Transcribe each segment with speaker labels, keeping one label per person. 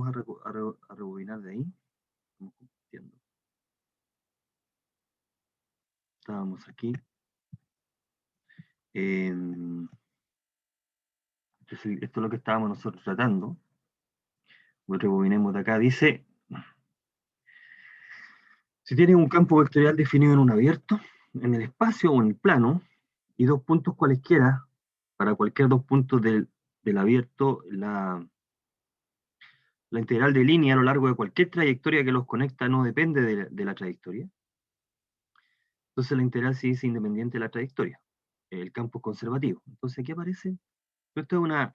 Speaker 1: a rebobinar de ahí. Estamos compartiendo. Estábamos aquí. Esto es lo que estábamos nosotros tratando. Rebobinemos de acá. Dice, si tienes un campo vectorial definido en un abierto, en el espacio o en el plano, y dos puntos cualesquiera, para cualquier dos puntos del abierto, la integral de línea a lo largo de cualquier trayectoria que los conecta no depende de la trayectoria. Entonces la integral sí es independiente de la trayectoria. El campo es conservativo. Entonces aquí aparece, esto es una,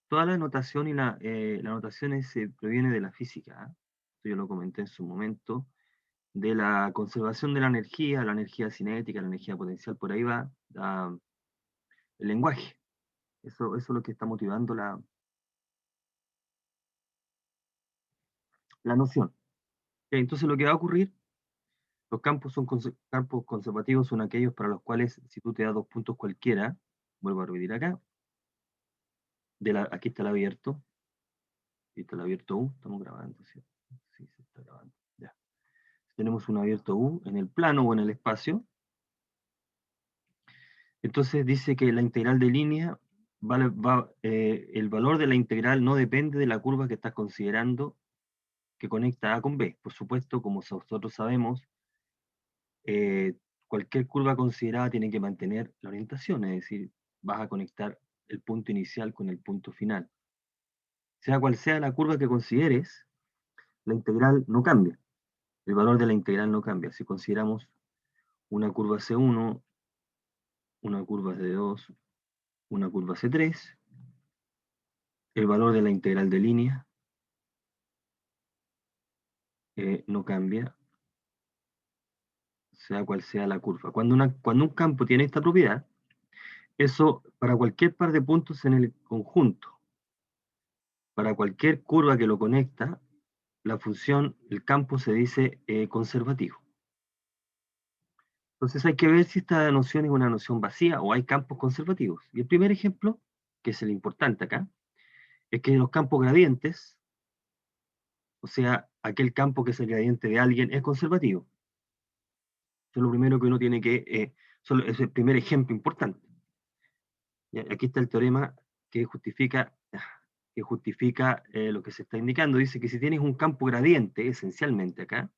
Speaker 1: toda la notación y la notación proviene de la física. Esto yo lo comenté en su momento, de la conservación de la energía cinética, la energía potencial, por ahí va el lenguaje. Eso es lo que está motivando la noción. Entonces lo que va a ocurrir, los campos campos conservativos son aquellos para los cuales, si tú te das dos puntos cualquiera, vuelvo a repetir acá, aquí está el abierto, aquí está el abierto U, estamos grabando, ¿cierto? Sí, se está grabando, ya. Tenemos un abierto U en el plano o en el espacio, entonces dice que la integral de línea, el valor de la integral no depende de la curva que estás considerando que conecta A con B. Por supuesto, como nosotros sabemos, cualquier curva considerada tiene que mantener la orientación, es decir, vas a conectar el punto inicial con el punto final. Sea cual sea la curva que consideres, la integral no cambia. El valor de la integral no cambia. Si consideramos una curva C1, una curva C2, una curva C3, el valor de la integral de línea no cambia, sea cual sea la curva. Cuando un campo tiene esta propiedad, eso para cualquier par de puntos en el conjunto, para cualquier curva que lo conecta, la función, el campo se dice conservativo. Entonces hay que ver si esta noción es una noción vacía o hay campos conservativos. Y el primer ejemplo, que es el importante acá, es que los campos gradientes, o sea, aquel campo que es el gradiente de alguien, es conservativo. Eso es lo primero que uno tiene que, es el primer ejemplo importante. Y aquí está el teorema que justifica lo que se está indicando. Dice que si tienes un campo gradiente, esencialmente acá,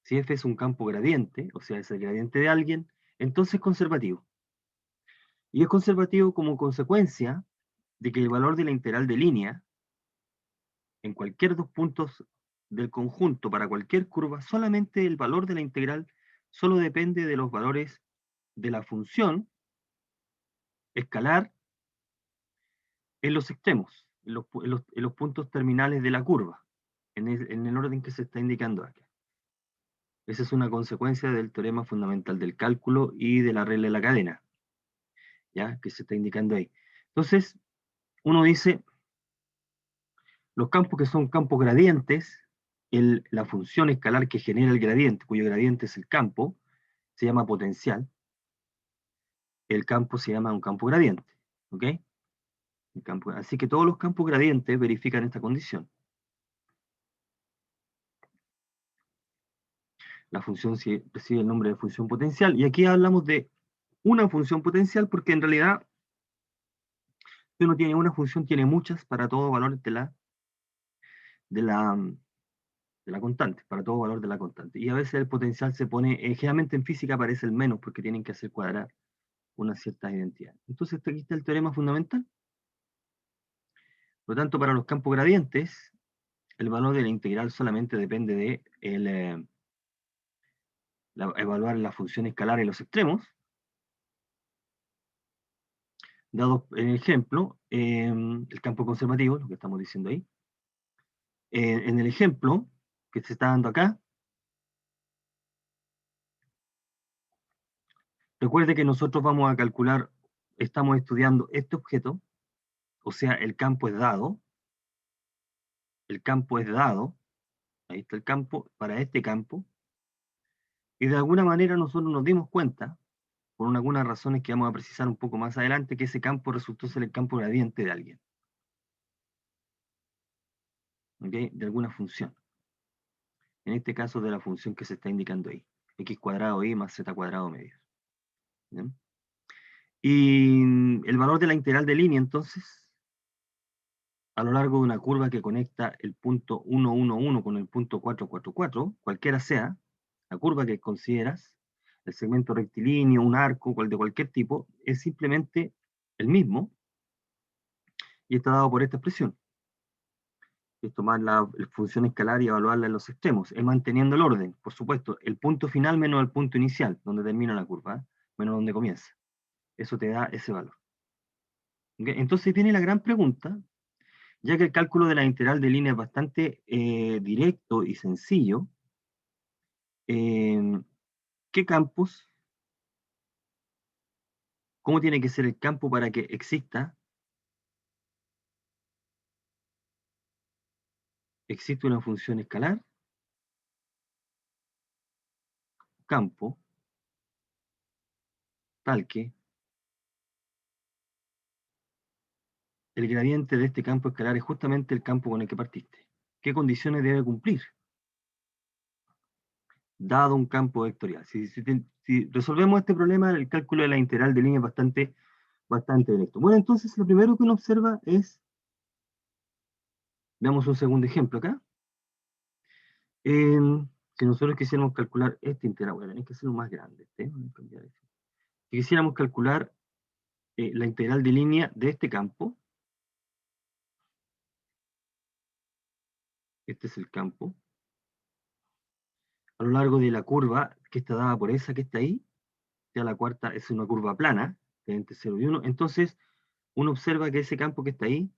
Speaker 1: si f es un campo gradiente, o sea, es el gradiente de alguien, entonces es conservativo. Y es conservativo como consecuencia de que el valor de la integral de línea en cualquier dos puntos del conjunto para cualquier curva, solamente el valor de la integral solo depende de los valores de la función escalar en los extremos, en los puntos terminales de la curva, en el orden que se está indicando aquí. Esa es una consecuencia del teorema fundamental del cálculo y de la regla de la cadena, ¿ya? Que se está indicando ahí. Entonces, uno dice, los campos que son campos gradientes, la función escalar que genera el gradiente, cuyo gradiente es el campo, se llama potencial. El campo se llama un campo gradiente, ¿ok? Así que todos los campos gradientes verifican esta condición. La función recibe el nombre de función potencial, y aquí hablamos de una función potencial porque en realidad, si uno tiene una función, tiene muchas para todo valor de la constante, para todo valor de la constante. Y a veces el potencial se pone, generalmente en física aparece el menos porque tienen que hacer cuadrar unas ciertas identidades. Entonces aquí está el teorema fundamental. Por lo tanto, para los campos gradientes, el valor de la integral solamente depende de evaluar la función escalar en los extremos. Dado el ejemplo, el campo conservativo, lo que estamos diciendo ahí, en el ejemplo que se está dando acá, recuerde que nosotros vamos a calcular, estamos estudiando este objeto, o sea, el campo es dado, ahí está el campo, para este campo, y de alguna manera nosotros nos dimos cuenta, por algunas razones que vamos a precisar un poco más adelante, que ese campo resultó ser el campo gradiente de alguien. ¿ok? De alguna función. En este caso de la función que se está indicando ahí. X cuadrado y más z cuadrado medio. ¿Bien? Y el valor de la integral de línea, entonces, a lo largo de una curva que conecta el punto 1, 1, 1 con el punto 4, 4, 4, cualquiera sea la curva que consideras, el segmento rectilíneo, un arco, de cualquier tipo, es simplemente el mismo, y está dado por esta expresión. Es tomar la función escalar y evaluarla en los extremos, es manteniendo el orden, por supuesto, el punto final menos el punto inicial, donde termina la curva, ¿eh? Menos donde comienza. Eso te da ese valor. ¿Okay? Entonces viene la gran pregunta, ya que el cálculo de la integral de línea es bastante directo y sencillo. ¿Qué campos? ¿Cómo tiene que ser el campo para que exista una función escalar? Campo tal que el gradiente de este campo escalar es justamente el campo con el que partiste. ¿Qué condiciones debe cumplir? Dado un campo vectorial. Si resolvemos este problema, el cálculo de la integral de línea es bastante directo. Bueno, entonces lo primero que uno observa es, veamos un segundo ejemplo acá. Si nosotros quisiéramos calcular este integral, voy a tener que hacerlo más grande. Voy a cambiar esto. Si quisiéramos calcular la integral de línea de este campo, este es el campo, a lo largo de la curva que está dada por esa que está ahí, ya la cuarta es una curva plana, de entre 0 y 1, entonces uno observa que ese campo que está ahí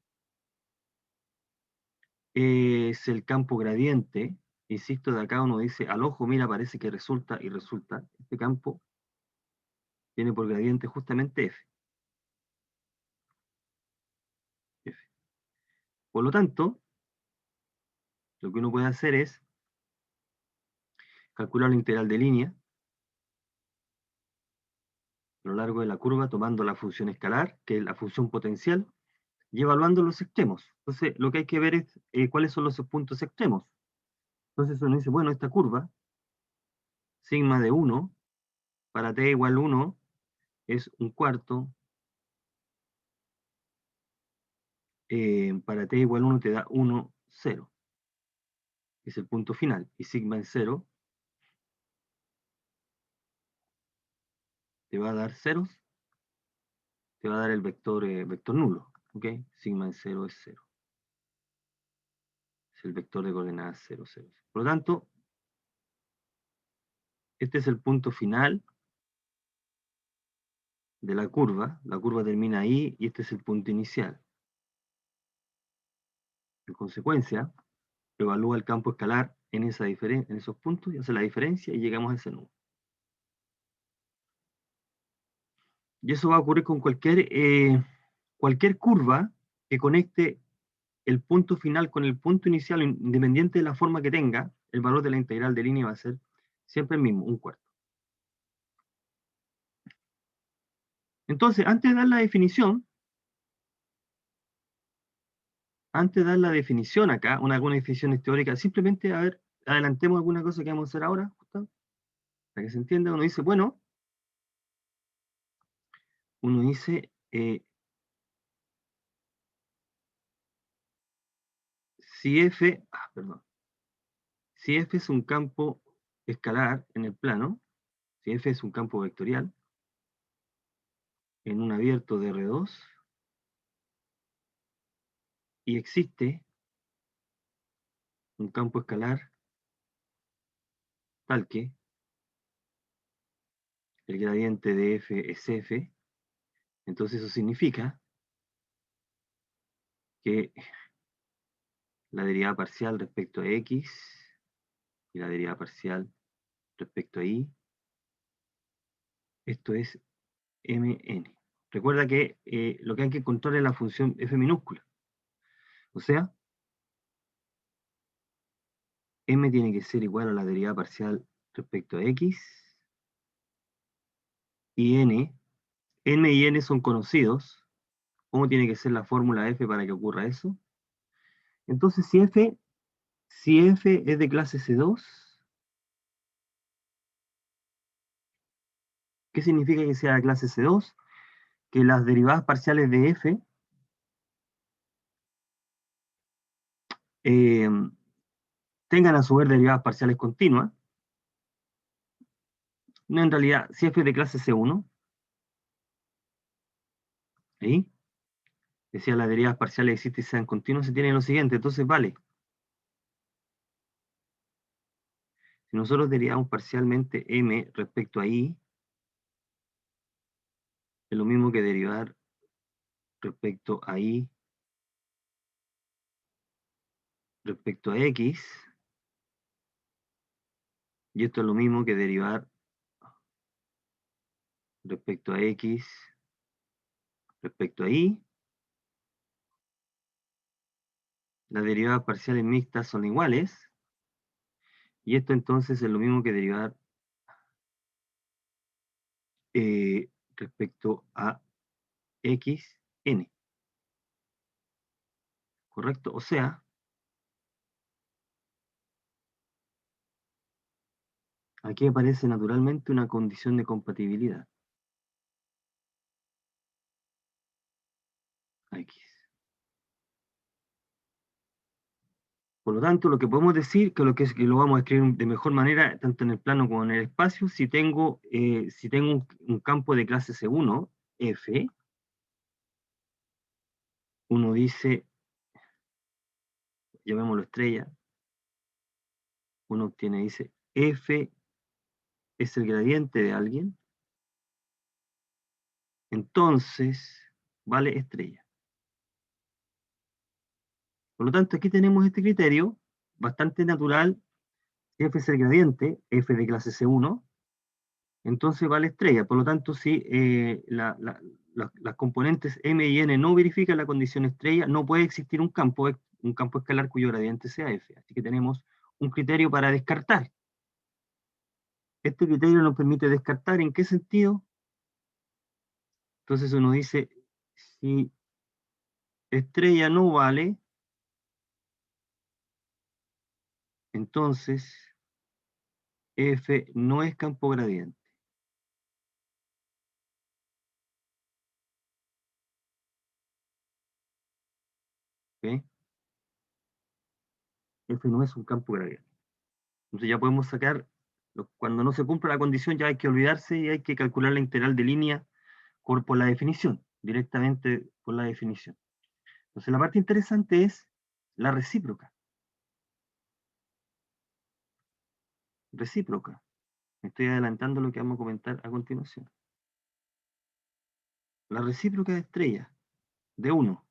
Speaker 1: es el campo gradiente, insisto, de acá uno dice, al ojo, mira, parece que resulta, y resulta, este campo tiene por gradiente justamente f. F. Por lo tanto, lo que uno puede hacer es calcular la integral de línea a lo largo de la curva tomando la función escalar, que es la función potencial, y evaluando los extremos. Entonces, lo que hay que ver es cuáles son los puntos extremos. Entonces uno dice, bueno, esta curva, sigma de 1, para t igual 1, es un cuarto, para t igual 1 te da 1, 0, es el punto final, y sigma en 0 te va a dar ceros, te va a dar el vector nulo, ¿ok? Sigma en 0 es 0. Es el vector de coordenadas 0, 0. Por lo tanto, este es el punto final de la curva termina ahí y este es el punto inicial. En consecuencia, evalúa el campo escalar en esos puntos y hace la diferencia y llegamos a ese número. Y eso va a ocurrir con cualquier curva que conecte el punto final con el punto inicial, independiente de la forma que tenga, el valor de la integral de línea va a ser siempre el mismo, un cuarto. Entonces, antes de dar la definición acá, algunas definiciones teóricas, simplemente, a ver, adelantemos alguna cosa que vamos a hacer ahora, Gustavo, para que se entienda. Uno dice, bueno, si f, perdón, si f es un campo escalar en el plano, si f es un campo vectorial, en un abierto de R2, y existe un campo escalar tal que el gradiente de f es f, entonces eso significa que la derivada parcial respecto a x y la derivada parcial respecto a y, esto es mn. Recuerda que lo que hay que encontrar es la función f minúscula. O sea, m tiene que ser igual a la derivada parcial respecto a x y n y n son conocidos. ¿Cómo tiene que ser la fórmula f para que ocurra eso? Entonces, si f Si f es de clase C2, ¿qué significa que sea de clase C2? Que las derivadas parciales de f tengan a su vez derivadas parciales continuas. No, en realidad, si f es de clase C1, ahí, decía las derivadas parciales existen y sean continuas, se tiene lo siguiente, entonces vale. Si nosotros derivamos parcialmente m respecto a i, es lo mismo que derivar respecto a i respecto a x, y esto es lo mismo que derivar respecto a x respecto a y. Las derivadas parciales mixtas son iguales, y esto entonces es lo mismo que derivar respecto a x, n, ¿correcto? O sea, aquí aparece naturalmente una condición de compatibilidad, x. Por lo tanto, lo que podemos decir, que lo vamos a escribir de mejor manera, tanto en el plano como en el espacio, si tengo un campo de clase C1, F, uno dice, llamémoslo estrella, uno obtiene, dice, F es el gradiente de alguien, entonces vale estrella. Por lo tanto, aquí tenemos este criterio bastante natural. Si f es el gradiente, f de clase C1, entonces vale estrella. Por lo tanto, si las componentes m y n no verifican la condición estrella, no puede existir un campo escalar cuyo gradiente sea f. Así que tenemos un criterio para descartar. Este criterio nos permite descartar, ¿en qué sentido? Entonces uno dice, si estrella no vale, entonces f no es campo gradiente. ¿Ok? F no es un campo gradiente. Entonces ya podemos sacar, cuando no se cumpla la condición ya hay que olvidarse y hay que calcular la integral de línea por la definición, directamente por la definición. Entonces la parte interesante es la recíproca. Recíproca. Me estoy adelantando lo que vamos a comentar a continuación. La recíproca de estrella, de 1.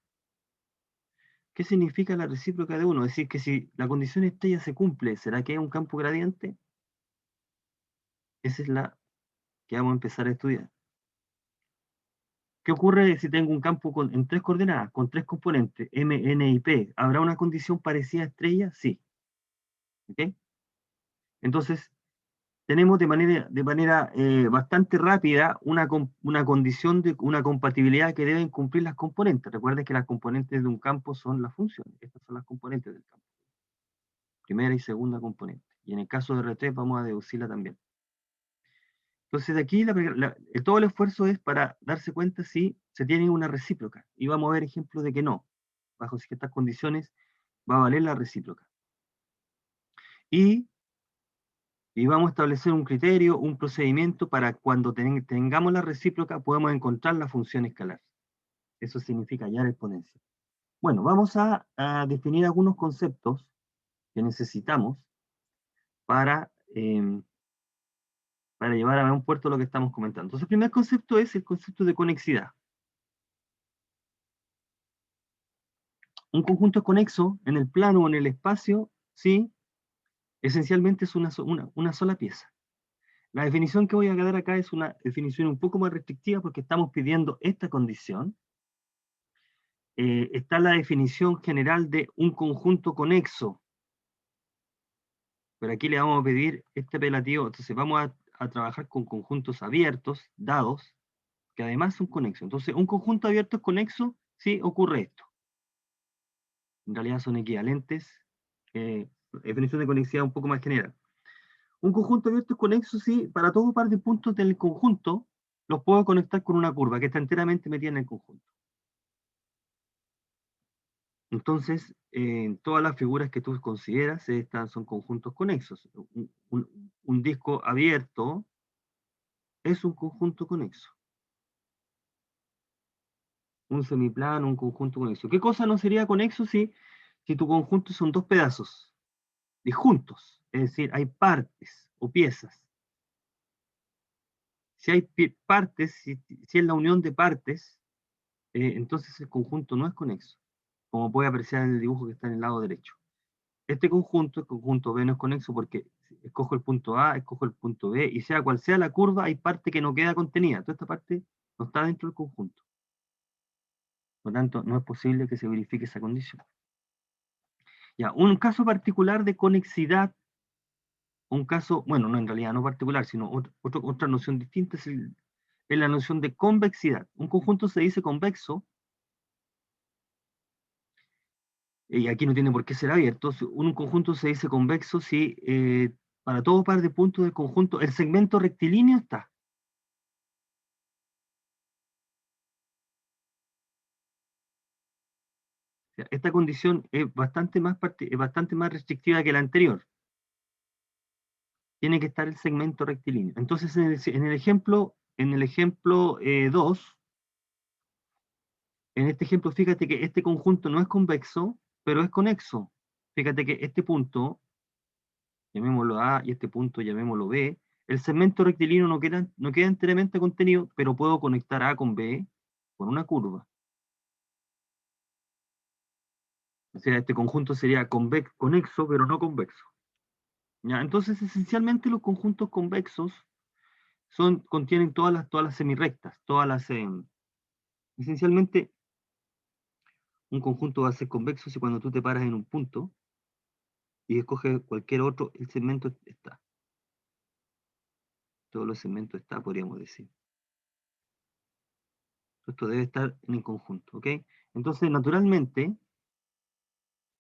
Speaker 1: ¿Qué significa la recíproca de 1? Es decir, que si la condición estrella se cumple, ¿será que es un campo gradiente? Esa es la que vamos a empezar a estudiar. ¿Qué ocurre si tengo un campo en 3 coordenadas, con 3 componentes, M, N y P? ¿Habrá una condición parecida a estrella? Sí. ¿Ok? Entonces, tenemos de manera bastante rápida una condición de una compatibilidad que deben cumplir las componentes. Recuerden que las componentes de un campo son las funciones. Estas son las componentes del campo. Primera y segunda componente. Y en el caso de R3 vamos a deducirla también. Entonces, de aquí todo el esfuerzo es para darse cuenta si se tiene una recíproca. Y vamos a ver ejemplos de que no. Bajo ciertas condiciones va a valer la recíproca. Y vamos a establecer un criterio, un procedimiento para cuando tengamos la recíproca podemos encontrar la función escalar. Eso significa hallar exponencia. Bueno, vamos a definir algunos conceptos que necesitamos para, para llevar a un puerto lo que estamos comentando. Entonces, el primer concepto es el concepto de conexidad. Un conjunto es conexo en el plano o en el espacio, sí, esencialmente es una sola pieza. La definición que voy a dar acá es una definición un poco más restrictiva porque estamos pidiendo esta condición. Está la definición general de un conjunto conexo. Pero aquí le vamos a pedir este apelativo. Entonces vamos a trabajar con conjuntos abiertos, dados, que además son conexos. Entonces, un conjunto abierto es conexo si ocurre esto. En realidad son equivalentes definición de conexidad un poco más general. Un conjunto abierto es conexo si para todo par de puntos del conjunto los puedo conectar con una curva que está enteramente metida en el conjunto. Entonces, todas las figuras que tú consideras estas son conjuntos conexos. Un disco abierto es un conjunto conexo. Un semiplano, un conjunto conexo. ¿Qué cosa no sería conexo si tu conjunto son dos pedazos disjuntos? Es decir, hay partes o piezas. Si hay partes, si es la unión de partes, entonces el conjunto no es conexo, como puede apreciar en el dibujo que está en el lado derecho. Este conjunto, el conjunto B, no es conexo porque escojo el punto A, escojo el punto B, y sea cual sea la curva, hay parte que no queda contenida. Toda esta parte no está dentro del conjunto. Por lo tanto, no es posible que se verifique esa condición. Ya, un caso particular de conexidad, un caso, bueno, no en realidad no particular, sino otra noción distinta es la noción de convexidad. Un conjunto se dice convexo, y aquí no tiene por qué ser abierto. Un conjunto se dice convexo si para todo par de puntos del conjunto el segmento rectilíneo está. O sea, esta condición es bastante más restrictiva que la anterior. Tiene que estar el segmento rectilíneo. Entonces, en el ejemplo 2, en este ejemplo, fíjate que este conjunto no es convexo, pero es conexo. Fíjate que este punto, llamémoslo A, y este punto, llamémoslo B, el segmento rectilíneo no queda enteramente contenido, pero puedo conectar A con B con una curva. O sea, este conjunto sería conexo, pero no convexo. ¿Ya? Entonces, esencialmente los conjuntos convexos contienen todas las semirrectas, esencialmente un conjunto va a ser convexo si cuando tú te paras en un punto y escoges cualquier otro, el segmento está. Todos los segmentos está, podríamos decir. Esto debe estar en el conjunto, ¿ok? Entonces, naturalmente,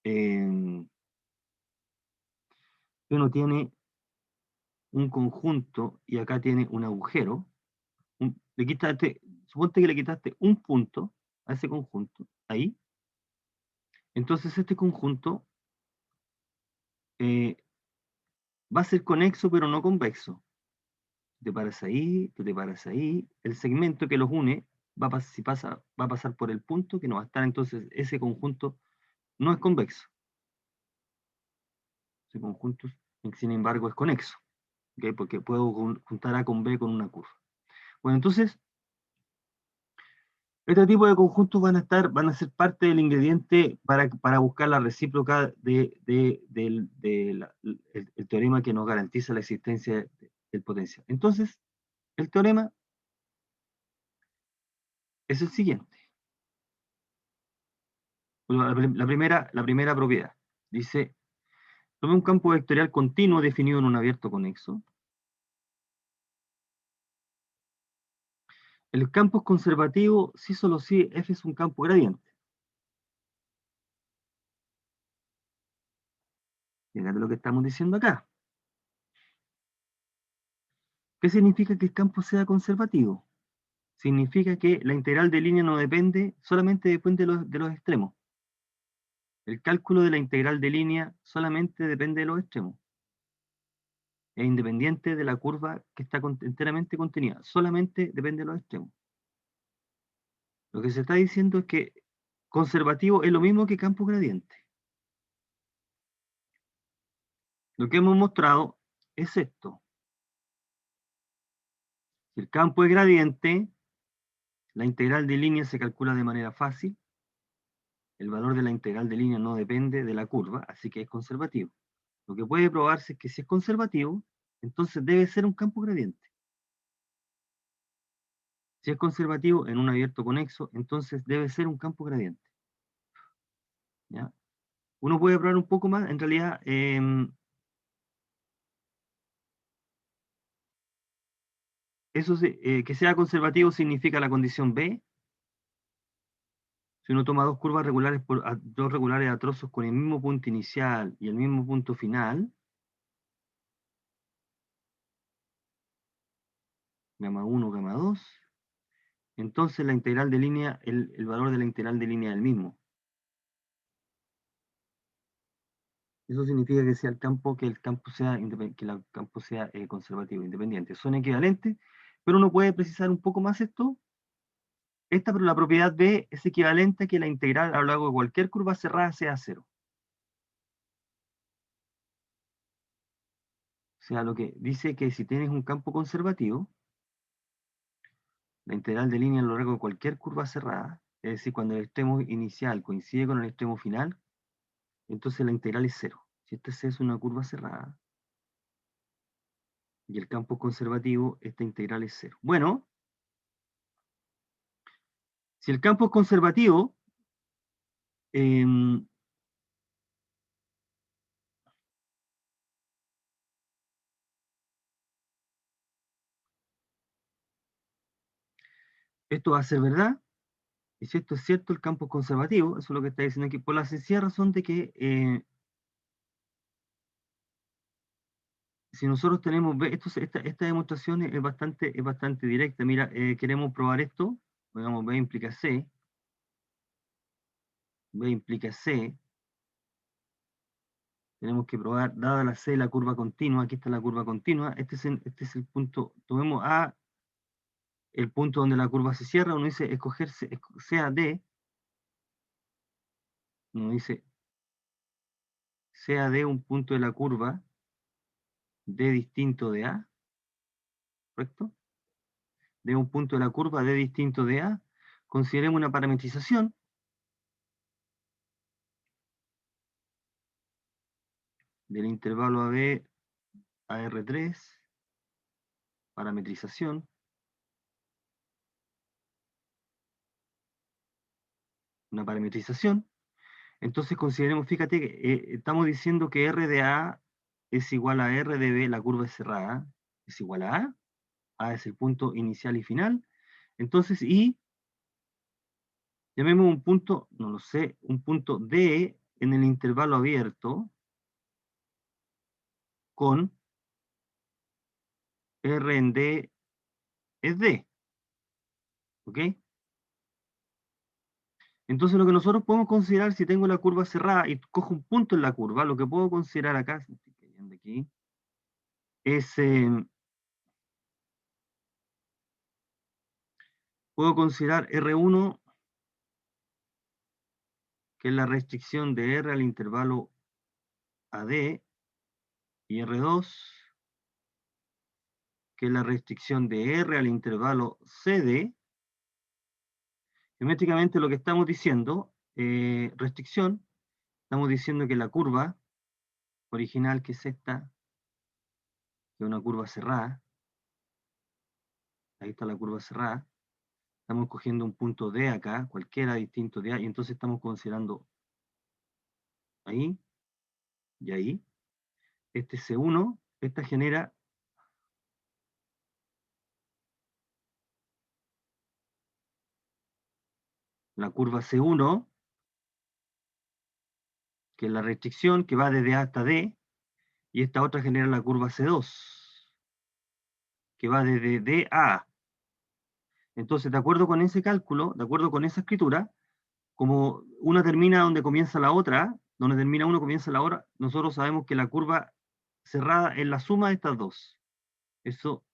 Speaker 1: eh, uno tiene un conjunto y acá tiene un agujero. Suponte que le quitaste un punto a ese conjunto, ahí. Entonces, este conjunto eh, va a ser conexo, pero no convexo. Te paras ahí, tú te paras ahí. El segmento que los une va a pasar por el punto que no va a estar, entonces ese conjunto no es convexo. Ese conjunto, sin embargo, es conexo, ¿okay? Porque puedo juntar A con B con una curva. Bueno, entonces, este tipo de conjuntos van a ser parte del ingrediente para buscar la recíproca del teorema que nos garantiza la existencia del potencial. Entonces, el teorema es el siguiente. La primera propiedad dice, tome un campo vectorial continuo definido en un abierto conexo. El campo es conservativo si solo si F es un campo gradiente. Fíjate lo que estamos diciendo acá. ¿Qué significa que el campo sea conservativo? Significa que la integral de línea no solamente depende de los extremos. El cálculo de la integral de línea solamente depende de los extremos. Es independiente de la curva que está enteramente contenida. Solamente depende de los extremos. Lo que se está diciendo es que conservativo es lo mismo que campo gradiente. Lo que hemos mostrado es esto. Si el campo es gradiente, la integral de línea se calcula de manera fácil. El valor de la integral de línea no depende de la curva, así que es conservativo. Lo que puede probarse es que si es conservativo, entonces debe ser un campo gradiente. Si es conservativo en un abierto conexo, entonces debe ser un campo gradiente. ¿Ya? Uno puede probar un poco más, en realidad, que sea conservativo significa la condición B. Si uno toma dos curvas regulares, dos regulares a trozos con el mismo punto inicial y el mismo punto final, gamma 1, gamma 2, entonces la integral de línea, el valor de la integral de línea es el mismo. Eso significa que sea que el campo sea, conservativo, independiente. Son equivalentes, pero uno puede precisar un poco más esto. Pero la propiedad B es equivalente a que la integral a lo largo de cualquier curva cerrada sea cero. O sea, lo que dice que si tienes un campo conservativo, la integral de línea a lo largo de cualquier curva cerrada, es decir, cuando el extremo inicial coincide con el extremo final, entonces la integral es cero. Si esta es una curva cerrada y el campo es conservativo, esta integral es cero. Bueno, si el campo es conservativo, em, esto va a ser verdad. Y si esto es cierto, el campo es conservativo. Eso es lo que está diciendo aquí, por la sencilla razón de que si nosotros tenemos, esta demostración es bastante directa. Mira, queremos probar esto, digamos, B implica C, B implica C, tenemos que probar, dada la C, la curva continua, aquí está la curva continua, este es el punto, tomemos A, el punto donde la curva se cierra, uno dice escoger sea D, uno dice sea D un punto de la curva, D distinto de A, ¿correcto? De un punto de la curva D distinto de A, consideremos una parametrización del intervalo AB a R3, parametrización, una parametrización. Entonces consideremos, fíjate que estamos diciendo que R de A es igual a R de B, la curva es cerrada, es igual a A es el punto inicial y final. Entonces, y llamemos un punto, no lo sé, un punto D en el intervalo abierto con R en D es D, ¿ok? Entonces lo que nosotros podemos considerar, si tengo la curva cerrada y cojo un punto en la curva, lo que puedo considerar acá, si estoy cayendo aquí, es, puedo considerar R1, que es la restricción de R al intervalo AD, y R2, que es la restricción de R al intervalo CD. Geométricamente lo que estamos diciendo, restricción, estamos diciendo que la curva original, que es esta, que es una curva cerrada, ahí está la curva cerrada, estamos cogiendo un punto D acá, cualquiera distinto de A, y entonces estamos considerando ahí y ahí. Este C1, esta genera la curva C1, que es la restricción, que va desde A hasta D, y esta otra genera la curva C2, que va desde D a A. Entonces, de acuerdo con ese cálculo, de acuerdo con esa escritura, como una termina donde comienza la otra, donde termina uno comienza la otra, nosotros sabemos que la curva cerrada es la suma de estas dos. Eso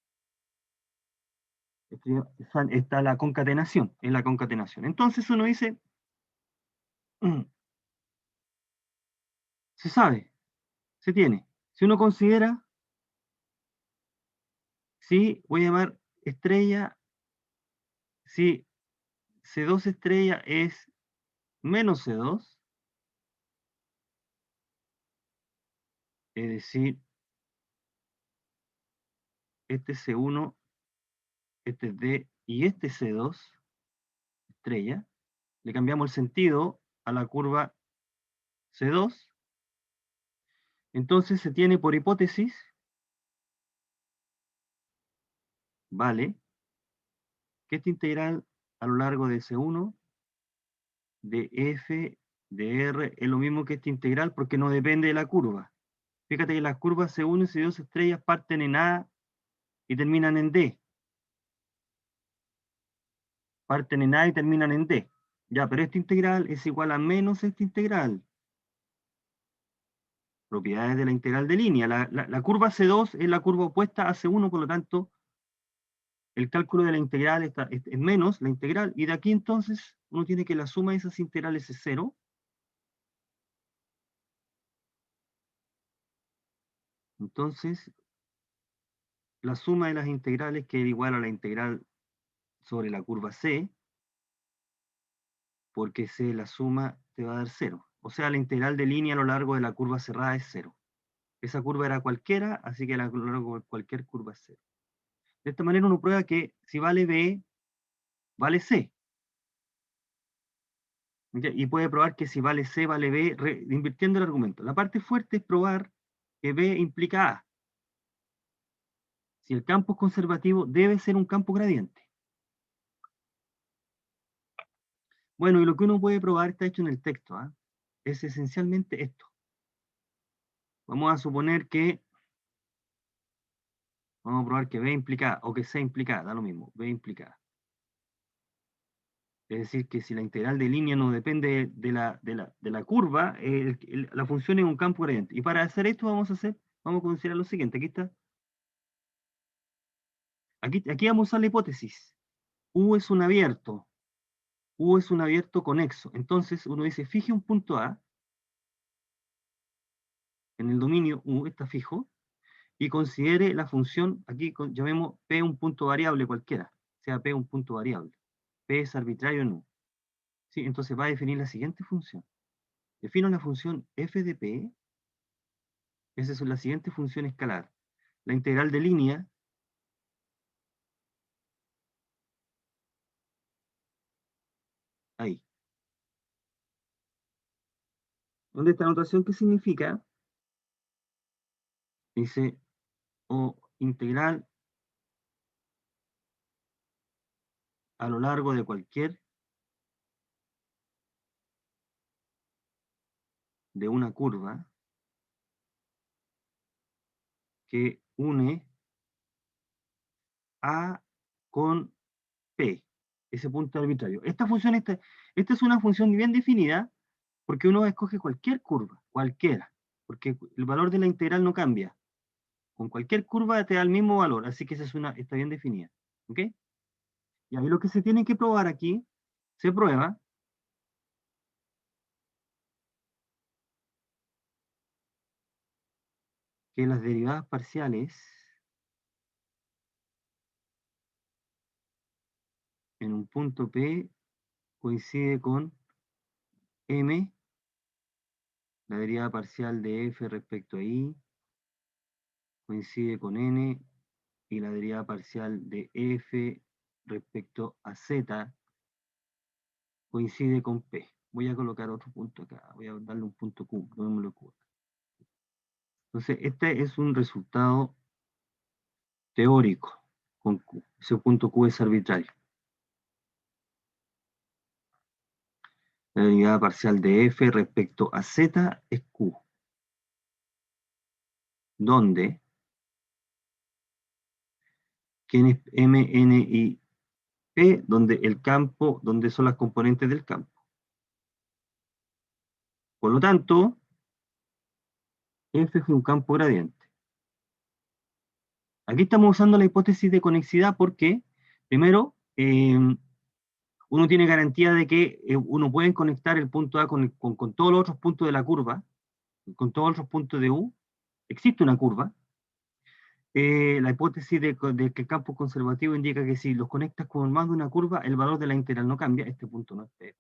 Speaker 1: está la concatenación, es la concatenación. Entonces uno dice, se sabe, se tiene. Si uno considera, si voy a llamar estrella, si C2 estrella es menos C2, es decir, este C1, este es D y este C2, estrella, le cambiamos el sentido a la curva C2, entonces se tiene por hipótesis, vale, que esta integral a lo largo de C1 de f de r es lo mismo que esta integral porque no depende de la curva. Fíjate que las curvas C1 y C2 estrellas parten en A y terminan en D. Parten en A y terminan en D. Ya, pero esta integral es igual a menos esta integral. Propiedades de la integral de línea. La curva C2 es la curva opuesta a C1, por lo tanto, el cálculo de la integral es menos la integral, y de aquí entonces uno tiene que la suma de esas integrales es 0. Entonces, la suma de las integrales queda igual a la integral sobre la curva C, porque C la suma te va a dar 0. O sea, la integral de línea a lo largo de la curva cerrada es 0. Esa curva era cualquiera, así que a lo largo de cualquier curva es 0. De esta manera uno prueba que si vale B, vale C. Y puede probar que si vale C, vale B, invirtiendo el argumento. La parte fuerte es probar que B implica A. Si el campo es conservativo, debe ser un campo gradiente. Bueno, y lo que uno puede probar está hecho en el texto, ¿eh? Es esencialmente esto. Vamos a suponer que, vamos a probar que B implica A, o que C implica A, da lo mismo, B implica A. Es decir, que si la integral de línea no depende de la curva, la función es un campo gradiente. Y para hacer esto vamos a considerar lo siguiente. Aquí está. Aquí vamos a usar la hipótesis. U es un abierto. U es un abierto conexo. Entonces uno dice, fije un punto A en el dominio U, está fijo, y considere la función, aquí llamemos P un punto variable cualquiera, sea P un punto variable. P es arbitrario en U. ¿Sí? Entonces va a definir la siguiente función. Defino la función f de P, esa es la siguiente función escalar. La integral de línea ahí. ¿Dónde está la notación? ¿Qué significa? Dice, o integral a lo largo de cualquier, de una curva, que une A con P, ese punto arbitrario. Esta es una función bien definida, porque uno escoge cualquier curva, cualquiera, porque el valor de la integral no cambia. Con cualquier curva te da el mismo valor, así que esa está bien definida. ¿Ok? Y ahí lo que se tiene que probar aquí, se prueba que las derivadas parciales en un punto P coincide con M, la derivada parcial de F respecto a I, coincide con N, y la derivada parcial de F respecto a Z coincide con P. Voy a colocar otro punto acá, voy a darle un punto Q, no me lo ocurra. Entonces, este es un resultado teórico con Q. Ese punto Q es arbitrario. La derivada parcial de F respecto a Z es Q. Donde, ¿quién es M, N y P? Donde el campo, donde son las componentes del campo. Por lo tanto, F es un campo gradiente. Aquí estamos usando la hipótesis de conexidad porque, primero, uno tiene garantía de que uno puede conectar el punto A con todos los otros puntos de la curva, con todos los otros puntos de U. Existe una curva. La hipótesis de que el campo conservativo indica que si los conectas con más de una curva, el valor de la integral no cambia. Este punto no es P.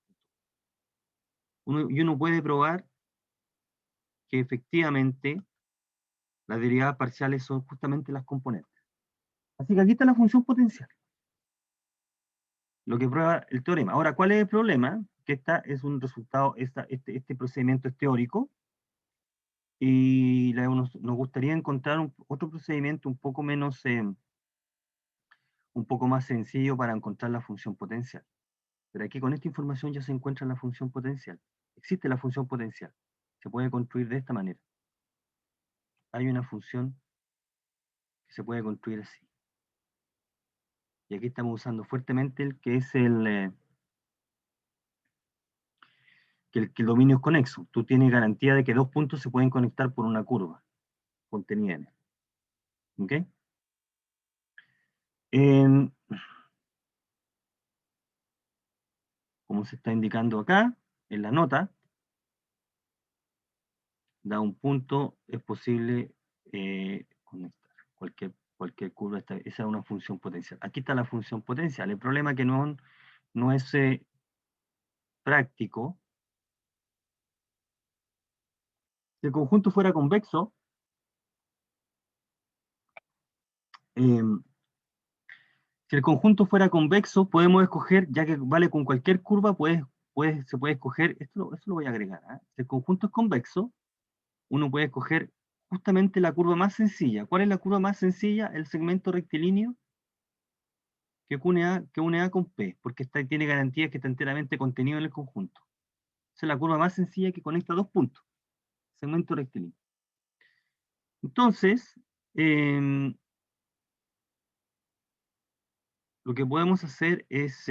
Speaker 1: Y uno puede probar que efectivamente las derivadas parciales son justamente las componentes. Así que aquí está la función potencial, lo que prueba el teorema. Ahora, ¿cuál es el problema? Que esta es un resultado, este procedimiento es teórico, y nos gustaría encontrar otro procedimiento un poco menos, un poco más sencillo para encontrar la función potencial. Pero aquí con esta información ya se encuentra la función potencial. Existe la función potencial. Se puede construir de esta manera. Hay una función que se puede construir así. Y aquí estamos usando fuertemente el que es que el dominio es conexo. Tú tienes garantía de que dos puntos se pueden conectar por una curva contenida en él. ¿Ok? Como se está indicando acá, en la nota, da un punto, es posible conectar cualquier curva. Esa es una función potencial. Aquí está la función potencial. El problema es que no es práctico. Si el conjunto fuera convexo, si el conjunto fuera convexo, podemos escoger, ya que vale con cualquier curva, se puede escoger, esto lo voy a agregar. Si el conjunto es convexo, uno puede escoger justamente la curva más sencilla. ¿Cuál es la curva más sencilla? El segmento rectilíneo que une A con P, porque tiene garantías que está enteramente contenido en el conjunto. Esa es la curva más sencilla que conecta dos puntos. Segmento rectilíneo. Entonces, lo que podemos hacer es,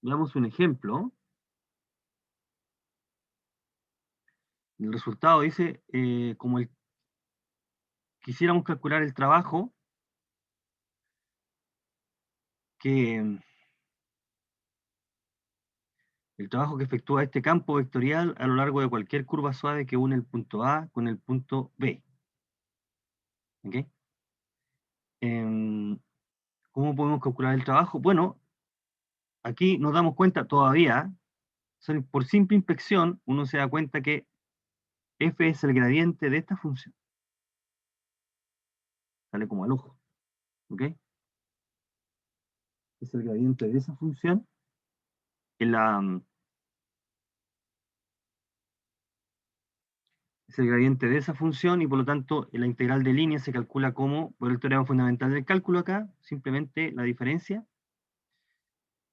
Speaker 1: veamos un ejemplo. El resultado dice, como quisiéramos calcular el trabajo que efectúa este campo vectorial a lo largo de cualquier curva suave que une el punto A con el punto B. ¿Ok? ¿Cómo podemos calcular el trabajo? Bueno, aquí nos damos cuenta todavía, por simple inspección, uno se da cuenta que f es el gradiente de esta función. Sale como al ojo. ¿Ok? Es el gradiente de esa función. Es el gradiente de esa función y por lo tanto la integral de línea se calcula como, por el teorema fundamental del cálculo acá, simplemente la diferencia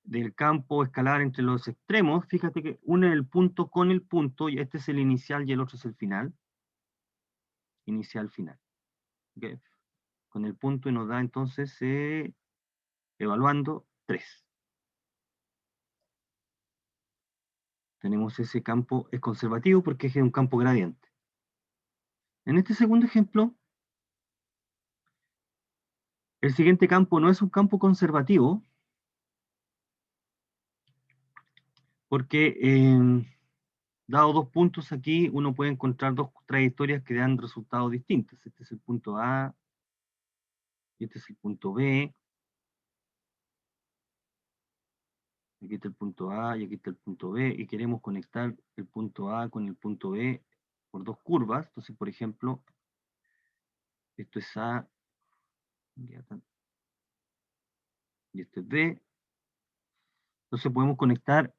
Speaker 1: del campo escalar entre los extremos. Fíjate que une el punto con el punto, y este es el inicial y el otro es el final. Inicial, final. ¿Okay? Con el punto y nos da entonces, evaluando, 3. Tenemos ese campo, es conservativo porque es un campo gradiente. En este segundo ejemplo, el siguiente campo no es un campo conservativo, porque dado dos puntos aquí, uno puede encontrar dos trayectorias que dan resultados distintos. Este es el punto A, y este es el punto B. Aquí está el punto A y aquí está el punto B, y queremos conectar el punto A con el punto B por dos curvas. Entonces, por ejemplo, esto es A, y esto es B. Entonces podemos conectar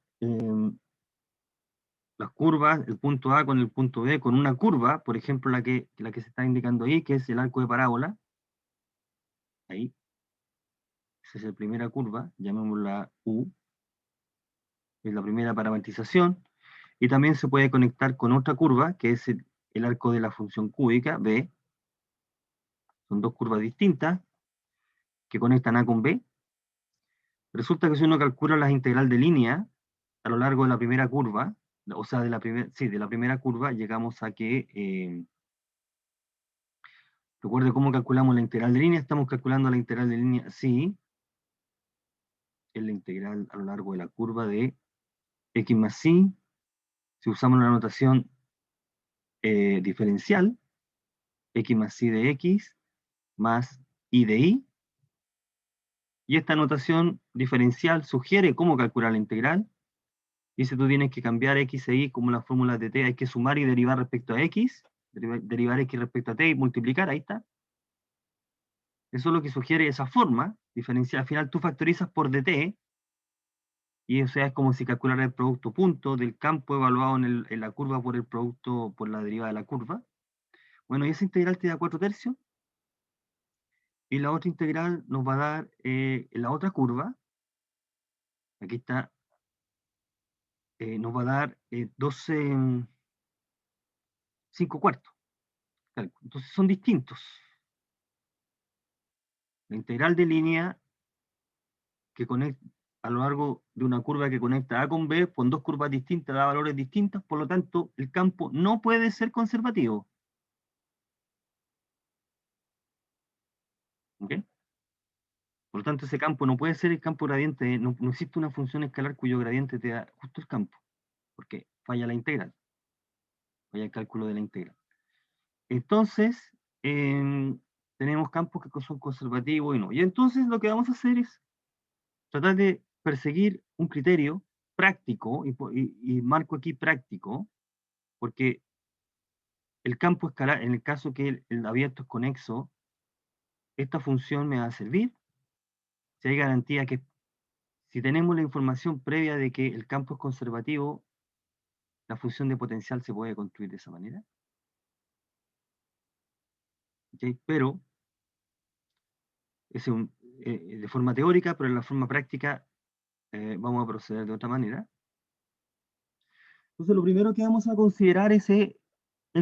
Speaker 1: las curvas, el punto A con el punto B, con una curva, por ejemplo, la que se está indicando ahí, que es el arco de parábola. Ahí. Esa es la primera curva, llamémosla U. Es la primera parametrización. Y también se puede conectar con otra curva, que es el arco de la función cúbica, B. Son dos curvas distintas que conectan A con B. Resulta que si uno calcula la integral de línea a lo largo de la primera curva, o sea, de la primera curva, llegamos a que, recuerde cómo calculamos la integral de línea, estamos calculando la integral de línea así, es la integral a lo largo de la curva de x más y, si usamos la notación diferencial, x más y de x, más y de y, y esta notación diferencial sugiere cómo calcular la integral. Dice, tú tienes que cambiar x e y como las fórmulas de t, hay que sumar y derivar respecto a x, derivar x respecto a t y multiplicar, ahí está. Eso es lo que sugiere esa forma diferencial. Al final tú factorizas por dt, y o sea, es como si calculara el producto punto del campo evaluado en la curva por el producto, por la derivada de la curva. Bueno, y esa integral te da 4/3, y la otra integral nos va a dar la otra curva. Aquí está nos va a dar 12, 5 cuartos. Entonces son distintos. La integral de línea que conecta a lo largo de una curva que conecta A con B, con dos curvas distintas, da valores distintos, por lo tanto, el campo no puede ser conservativo. ¿Ok? Por lo tanto, ese campo no puede ser el campo gradiente, no existe una función escalar cuyo gradiente te da justo el campo, porque falla la integral, falla el cálculo de la integral. Entonces, tenemos campos que son conservativos y no. Y entonces lo que vamos a hacer es tratar de perseguir un criterio práctico, y marco aquí práctico, porque el campo escalar, en el caso que el abierto es conexo, esta función me va a servir si hay garantía que, si tenemos la información previa de que el campo es conservativo, la función de potencial se puede construir de esa manera. ¿Okay? Pero, es de forma teórica, pero en la forma práctica vamos a proceder de otra manera. Entonces, lo primero que vamos a considerar es el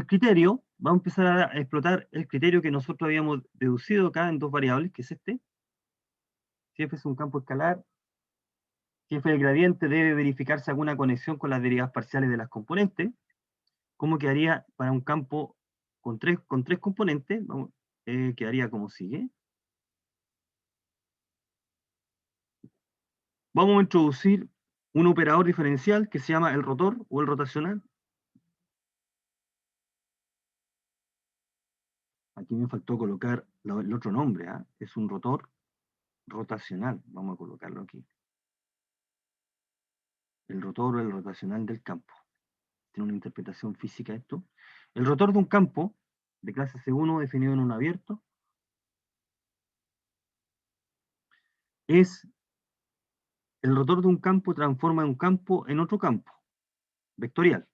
Speaker 1: criterio. Vamos a empezar a explotar el criterio que nosotros habíamos deducido acá en dos variables, que es este. Si f es un campo escalar, si f es el gradiente, debe verificarse alguna conexión con las derivadas parciales de las componentes. ¿Cómo quedaría para un campo con tres componentes? Quedaría como sigue. Vamos a introducir un operador diferencial que se llama el rotor o el rotacional. Aquí me faltó colocar el otro nombre, ¿ah? Es un rotor rotacional. Vamos a colocarlo aquí. El rotor o el rotacional del campo. Tiene una interpretación física esto. El rotor de un campo de clase C1 definido en un abierto es el rotor de un campo transforma un campo en otro campo vectorial.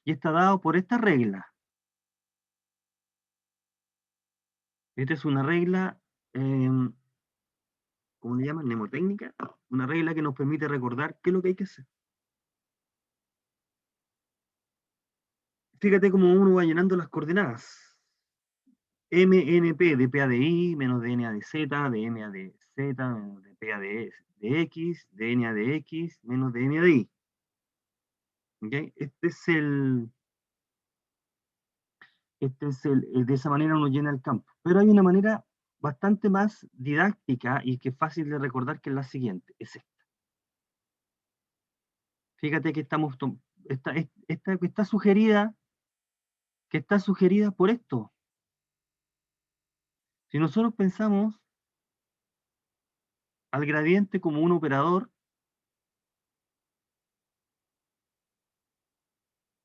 Speaker 1: Y está dado por esta regla. Esta es una regla, ¿cómo le llaman? Mnemotécnica. Una regla que nos permite recordar qué es lo que hay que hacer. Fíjate cómo uno va llenando las coordenadas. MNP de P a de I, menos de N a de Z, de M a de Z, menos de P a de X, de N a de X, menos de N a de Y. ¿Okay? De esa manera uno llena el campo. Pero hay una manera bastante más didáctica y que es fácil de recordar, que es la siguiente, es esta. Fíjate que está sugerida por esto. Si nosotros pensamos al gradiente como un operador,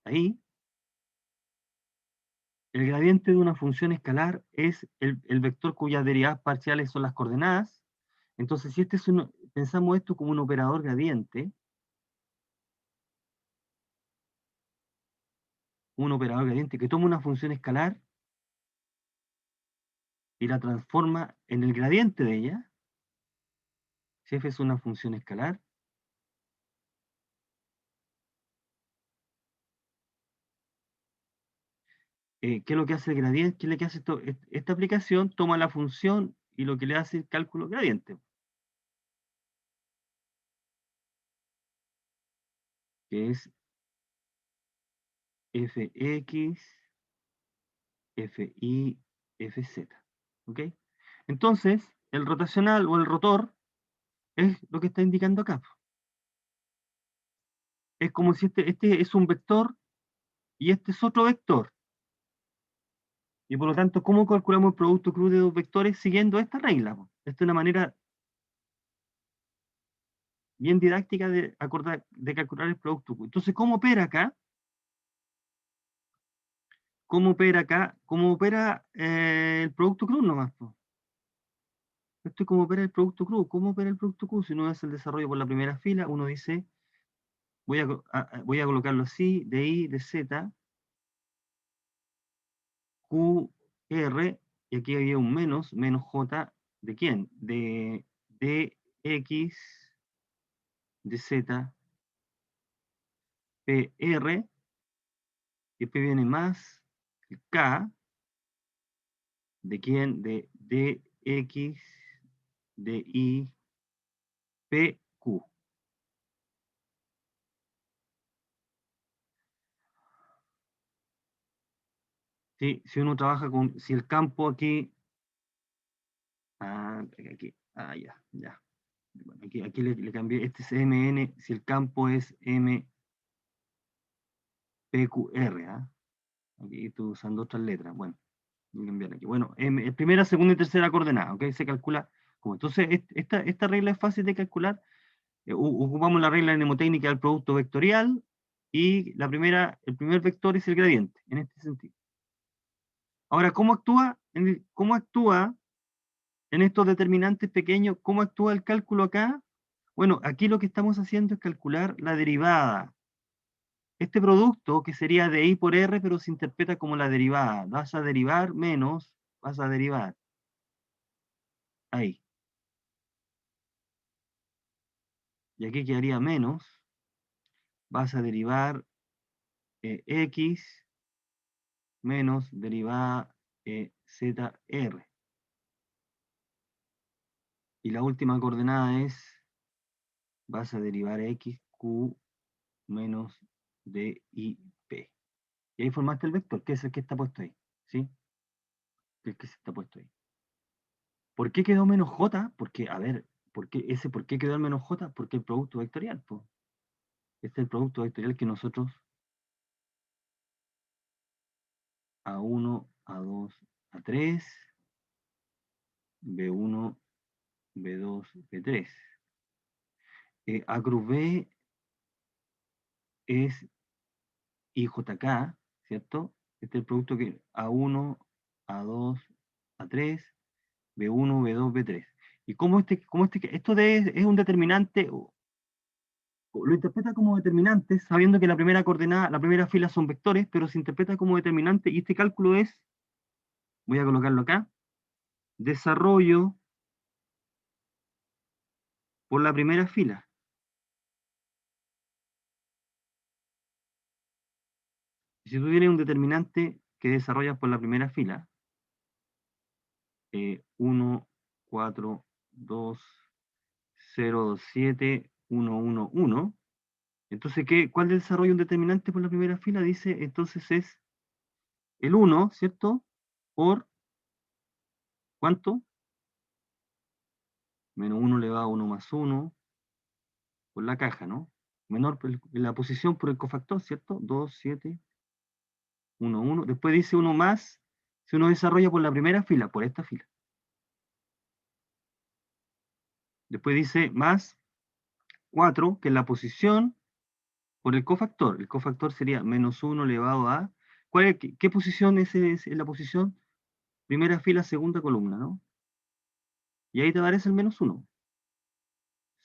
Speaker 1: ahí, el gradiente de una función escalar es el vector cuyas derivadas parciales son las coordenadas. Entonces, si pensamos esto como un operador gradiente, que toma una función escalar y la transforma en el gradiente de ella, si f es una función escalar, ¿qué es lo que hace el gradiente? ¿Qué es lo que hace esto? Esta aplicación toma la función y lo que le hace el cálculo gradiente, que es fx, fi, fz. ¿Ok? Entonces, el rotacional o el rotor es lo que está indicando acá. Es como si este es un vector y este es otro vector. Y por lo tanto, ¿cómo calculamos el producto cruz de dos vectores? Siguiendo esta regla. Esta es una manera bien didáctica de calcular el producto cruz. Entonces, ¿cómo opera acá? ¿Cómo opera acá? ¿Cómo opera el producto cruz nomás? Esto es cómo opera el producto cruz. ¿Cómo opera el producto cruz? Si uno hace el desarrollo por la primera fila, uno dice, voy a colocarlo así, de I, de Z, Q, R, y aquí había un menos J, ¿de quién? De X, de Z, PR, y después viene más el K, ¿de quién? De DX, DI, PQ. ¿Sí? Si uno trabaja con, si el campo aquí, aquí, ya. Bueno, aquí le cambié, este es MN, si el campo es MPQR, ¿ah? Aquí estoy usando otras letras, bueno, voy a cambiar aquí. Bueno, primera, segunda y tercera coordenada, ¿ok? Se calcula como. Entonces, esta regla es fácil de calcular. Ocupamos la regla mnemotécnica del producto vectorial, y el primer vector es el gradiente, en este sentido. Ahora, ¿cómo actúa en estos determinantes pequeños? ¿Cómo actúa el cálculo acá? Bueno, aquí lo que estamos haciendo es calcular la derivada. Este producto, que sería de I por R, pero se interpreta como la derivada. Vas a derivar menos, vas a derivar. Ahí. Y aquí quedaría menos, vas a derivar X menos derivada ZR. Y la última coordenada es, vas a derivar XQ menos DIP. Y ahí formaste el vector, que es el que está puesto ahí. ¿Sí? El que se está puesto ahí. ¿Por qué quedó menos J? Porque, a ver, ¿por qué quedó el menos J? Porque el producto vectorial, pues. Este es el producto vectorial que nosotros A1, A2, A3, B1, B2, B3. A cruz B es IJK, ¿cierto? Este es el producto que A1, A2, A3, B1, B2, B3. ¿Y esto es un determinante, lo interpreta como determinante, sabiendo que la primera coordenada, la primera fila son vectores, pero se interpreta como determinante, y este cálculo es, voy a colocarlo acá, desarrollo por la primera fila. Si tú tienes un determinante que desarrollas por la primera fila, 1, 4, 2, 0, 7, 1, 1, 1, entonces, ¿cuál desarrolla un determinante por la primera fila? Dice, entonces es el 1, ¿cierto? Por, ¿cuánto? Menos 1 elevado a 1 más 1, por la caja, ¿no? Menor la posición por el cofactor, ¿cierto? 2, 7, 1, 1. Después dice 1 más, si uno desarrolla por la primera fila, por esta fila. Después dice más 4, que es la posición por el cofactor. El cofactor sería menos 1 elevado a... ¿Qué posición es la posición? Primera fila, segunda columna, ¿no? Y ahí te aparece el menos 1.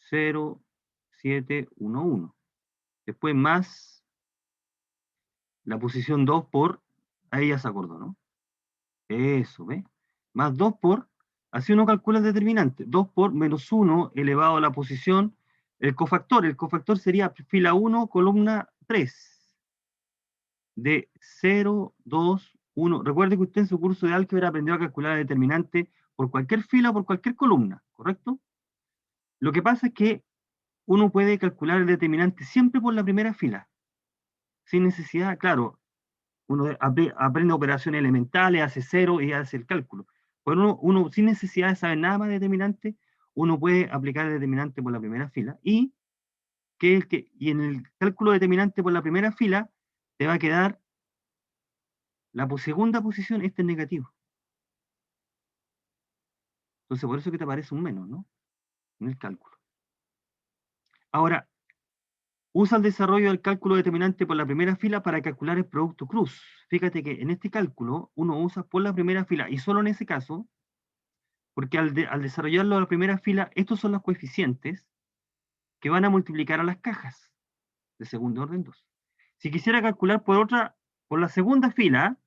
Speaker 1: 0, 7, 1, 1. Después más la posición 2 por... Ahí ya se acordó, ¿no? Eso, ¿ve? Más 2 por... Así uno calcula el determinante. 2 por menos 1 elevado a la posición... El cofactor. El cofactor sería fila 1, columna 3. De 0, 2, 1. Recuerde que usted en su curso de álgebra aprendió a calcular el determinante por cualquier fila o por cualquier columna, ¿correcto? Lo que pasa es que uno puede calcular el determinante siempre por la primera fila, sin necesidad, claro, uno aprende operaciones elementales, hace cero y hace el cálculo. Pero uno sin necesidad de saber nada más de determinante, uno puede aplicar el determinante por la primera fila, y en el cálculo determinante por la primera fila te va a quedar la segunda posición, este es negativo. Entonces, por eso que te aparece un menos, ¿no? En el cálculo. Ahora, usa el desarrollo del cálculo determinante por la primera fila para calcular el producto cruz. Fíjate que en este cálculo uno usa por la primera fila, y solo en ese caso, porque al desarrollarlo a la primera fila, estos son los coeficientes que van a multiplicar a las cajas de segundo orden 2. Si quisiera calcular por la segunda fila,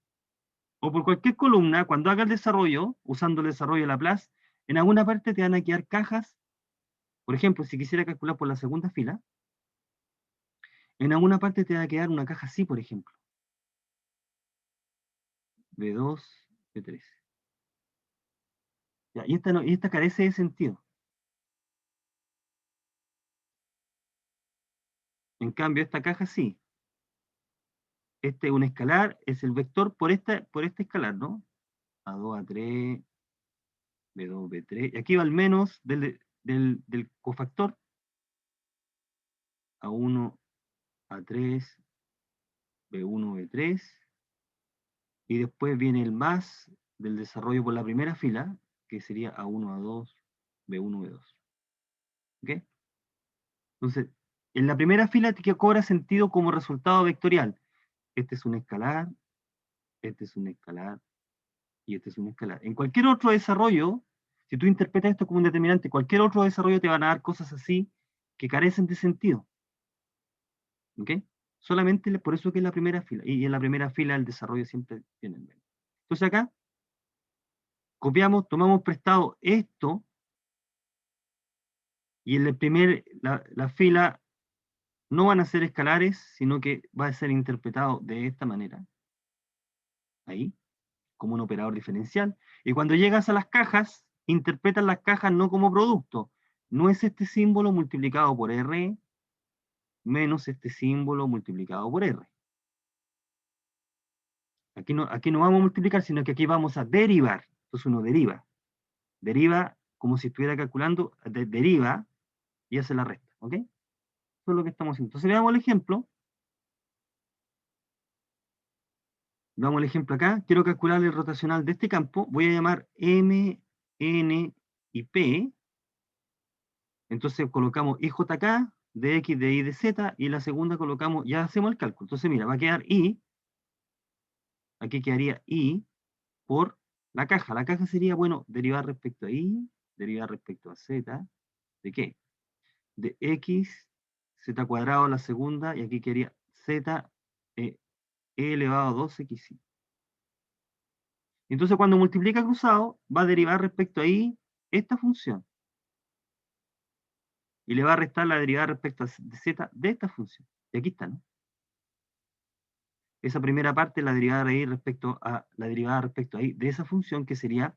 Speaker 1: o por cualquier columna, cuando haga el desarrollo, usando el desarrollo de Laplace, en alguna parte te van a quedar cajas. Por ejemplo, si quisiera calcular por la segunda fila, En alguna parte te va a quedar una caja así, por ejemplo. B2, B3. Ya, y esta, no, y esta carece de sentido. En cambio, esta caja sí. Este es un escalar, es el vector por este escalar, ¿no? A2, A3, B2, B3. Y aquí va al menos del cofactor. A1, A3, B1, B3. Y después viene el más del desarrollo por la primera fila, que sería A1, A2, B1, B2. ¿Ok? Entonces, en la primera fila que cobra sentido como resultado vectorial. Este es un escalar, este es un escalar, y este es un escalar. En cualquier otro desarrollo, si tú interpretas esto como un determinante, cualquier otro desarrollo te van a dar cosas así que carecen de sentido. ¿Ok? Solamente por eso que es la primera fila. Y en la primera fila el desarrollo siempre tiene el menos. Entonces acá copiamos, tomamos prestado esto, y en la fila no van a ser escalares, sino que va a ser interpretado de esta manera. Ahí, como un operador diferencial. Y cuando llegas a las cajas, interpretas las cajas no como producto. No es este símbolo multiplicado por R menos este símbolo multiplicado por R. Aquí no vamos a multiplicar, sino que aquí vamos a derivar. Entonces uno deriva. Deriva como si estuviera calculando, deriva y hace la resta. ¿Ok? Eso es lo que estamos haciendo. Entonces veamos el ejemplo. Veamos el ejemplo acá. Quiero calcular el rotacional de este campo. Voy a llamar M, N y P. Entonces colocamos IJK de X, de Y, de Z, y la segunda colocamos, ya hacemos el cálculo. Entonces mira, va a quedar I, aquí quedaría I por la caja. La caja sería, bueno, derivar respecto a I, derivar respecto a Z, ¿de qué? De X, Z cuadrado la segunda, y aquí quedaría Z, E elevado a 2XY. Entonces cuando multiplica cruzado, va a derivar respecto a I esta función. Y le va a restar la derivada respecto a Z de esta función. Y aquí está, ¿no? Esa primera parte, la derivada de ahí respecto a la derivada respecto a ahí, de esa función que sería